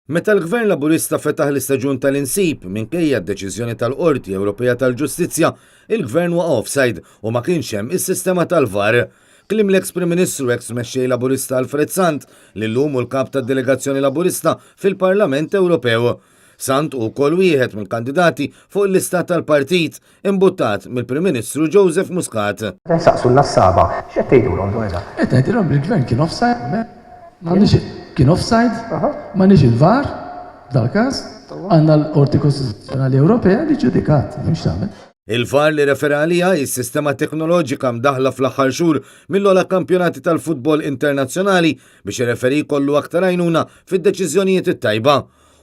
Meta l-Gvern Laburista fetaħ l-istaġun tal-insib minkejja d-deċiżjoni tal-Qorti Ewropea tal-Ġustizzja, il-Gvern wa offside u ma kienx hemm is-sistema tal-VAR. Klim l-eks Prim Ministru eks mexxej Laburista Alfred Sant li llum hu l-kap tad-delegazzjoni Laburista fil-Parlament Ewropew. Sant u kol wieħed mill-kandidati fuq il-lista tal-partit imbuttat mill-Prim Ministru Joseph Muscat. Saqsu l-nassaba, x'qed tgħidulhom dwar da? Qed ngħidilhom il-Gvern kien offside, kien offside, m'għandniex il-VAR dal-każ, għandna l-Qorti Kostituzzjonali Ewropea li ġudikat, mhux tagħmel. Il-VAR li referalija is-sistema teknoloġika mdaħla fl-aħħar xhur mill-ogħla kampjonati tal-futbol internazzjonali biex ir-referi jkollu aktar għajnuna fid-deċiżjonijiet it-tajba.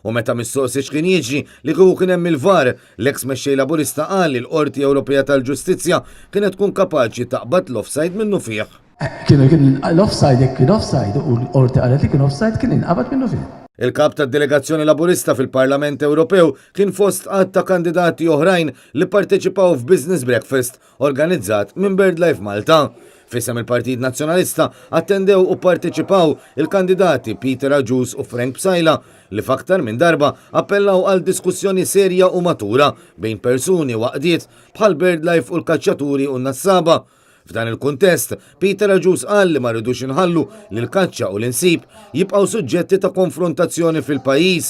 U meta mistoqsi x'kien jiġri li kieku kien hemm il-VAR, l-eks mexxej Laburista qal li l-Qorti Ewropea tal-Ġustizzja kienet tkun kapaċi taqbad l-offside minnu fih. L-offside kien offside u l-Qorti qalet li kien offside kien inqabad minnu fih. Il-kap tad-delegazzjoni Laburista fil-Parlament Ewropew kien fost qatt ta' kandidati oħrajn li parteċipaw f'Business Breakfast organizzat minn BirdLife Malta. Fisem il-Partit Nazzjonalista attendew u parteċipaw il-kandidati Peter Agius u Frank Psajla li f'aktar minn darba appellaw għal diskussjoni serja u matura bejn persuni waqdiet bħal BirdLife u l-kaċċaturi u n-nassaba. F'dan il-kuntest, Peter Agius qal li ma rridux inħallu li l-kaċċa u l-insib jibqgħu suġġetti ta' konfrontazzjoni fil-pajjiż.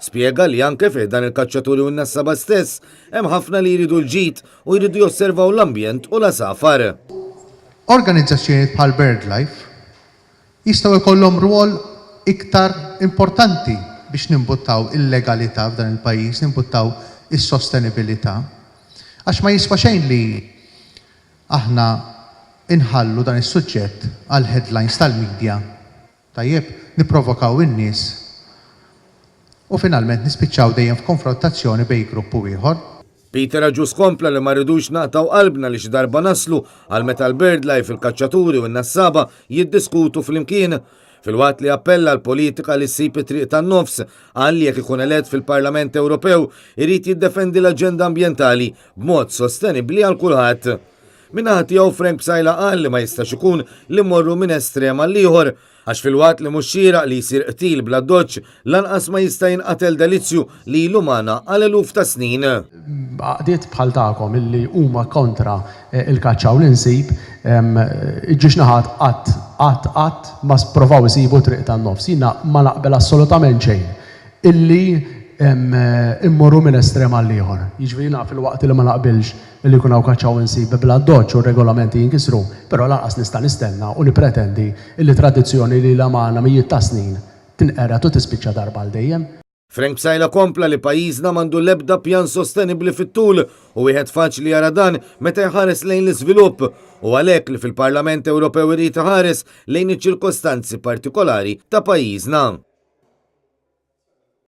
Spjega li anke fih dan il-kaċċaturi u n-nassaba stess hemm ħafna li jridu l-ġid u jridu josservaw l-ambjent u l-asafar. Organizzazzjonijiet bħal BirdLife jistgħu jkollhom rwol iktar importanti biex nimbuttaw il-legalità f'dan il-pajjiż, nimbuttaw is-sostenibilità. Għax ma jiswa xejn li aħna inħallu dan is-suġġett għal headlines tal-medja. Tajjeb, nipprovokaw in-nies u finalment nispiċċaw dejjem f'konfrontazzjoni bejn grupp u ieħor. Peter Agius kompla li ma rridux naqtaw qalbna li xi darba naslu għal meta l-BirdLife il-kaċċaturi u n-nassaba jiddiskutu flimkien. Fil-waqt li appella l-politika li ssib it-triq tan-nofs għal jekk ikun elett fil-Parlament Ewropew irid jiddefendi l-aġenda ambjentali b'mod sostenibbli għal kulħadd. Minnaħat jew Frank Psajla qal li ma jistax ikun li mmorru minn estrem għal ieħor għax fil-waqt li mhux xieraq li jsir qtil bla doċċ lanqas ma jista' jinqatel delizzju li ilu magħna għal eluf ta' snin. Għaqdiet bħal tagħkom illi huma kontra il-kaċċa u l-insib, iġġiex naħat qatt ma spprovaw isibu triq tan-nofs. Jiena ma naqbel assolutament xejn illi immorru minn estrem għal ieħor. Jiġifieri naf fil-waqt li ma naqbilx illi jkun hawn kaċċa u insib bla doċċ u regolamenti jinkisru, però lanqas nista' nistenna u nippretendi illi tradizzjoni li la magħna mijiet ta' snin tinqered u tispiċċa darba għal dejjem. Frank Psajla kompla li pajjiżna m'għandu l-ebda pjan sostenibbli fit-tul u wieħed faċli jara dan meta jħares lejn l-iżvilupp u għalhekk li fil-Parlament Ewropew irid iħares lejn iċ-ċirkostanzi partikolari ta' pajjiżna.